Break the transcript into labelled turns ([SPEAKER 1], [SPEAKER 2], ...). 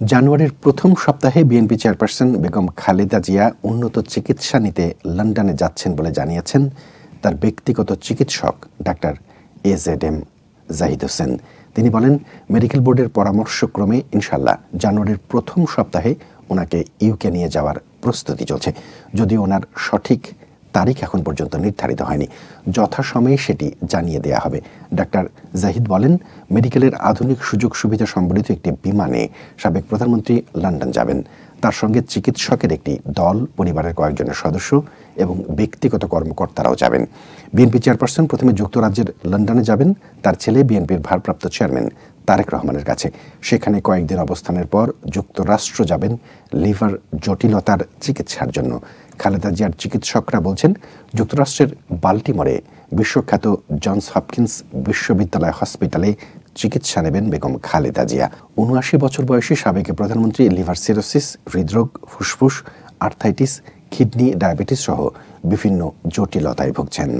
[SPEAKER 1] জানুয়ারির প্রথম সপ্তাহে বিএনপি চেয়ারপারসন বেগম খালেদা জিয়া উন্নত চিকিৎসা নিতে লন্ডনে যাচ্ছেন বলে জানিয়েছেন তার ব্যক্তিগত চিকিৎসক ডাক্তার এজেডএম জাহিদ হোসেন। তিনি বলেন, মেডিকেল বোর্ডের পরামর্শক্রমে ইনশাল্লাহ জানুয়ারির প্রথম সপ্তাহে ওনাকে ইউকে নিয়ে যাওয়ার প্রস্তুতি চলছে। যদিও ওনার সঠিক তারিখ এখন পর্যন্ত নির্ধারিত হয়নি, যথাসময়ে সেটি জানিয়ে দেয়া হবে। ডাক্তার জাহিদ বলেন, মেডিকেলের আধুনিক সুযোগ সুবিধা সম্বলিত একটি বিমানে সাবেক প্রধানমন্ত্রী লন্ডন যাবেন। তার সঙ্গে চিকিৎসকের একটি দল, পরিবারের কয়েকজনের সদস্য এবং ব্যক্তিগত কর্মকর্তারাও যাবেন। বিএনপি চেয়ারপারসন প্রথমে যুক্তরাজ্যের লন্ডনে যাবেন তার ছেলে বিএনপির ভারপ্রাপ্ত চেয়ারম্যান তারেক রহমানের কাছে। সেখানে কয়েকদিন অবস্থানের পর যুক্তরাষ্ট্র যাবেন লিভার জটিলতার চিকিৎসার জন্য। খালেদা জিয়ার চিকিৎসকরা বলছেন, যুক্তরাষ্ট্রের বাল্টিমোরে বিশ্বখ্যাত জনস হপকিন্স বিশ্ববিদ্যালয় হসপিটালে চিকিৎসা নেবেন বেগম খালেদা জিয়া। ৭৯ বছর বয়সী সাবেক প্রধানমন্ত্রী লিভার সিরোসিস, হৃদরোগ, ফুসফুস, আর্থাইটিস, কিডনি, ডায়াবেটিস সহ বিভিন্ন জটিলতায় ভুগছেন।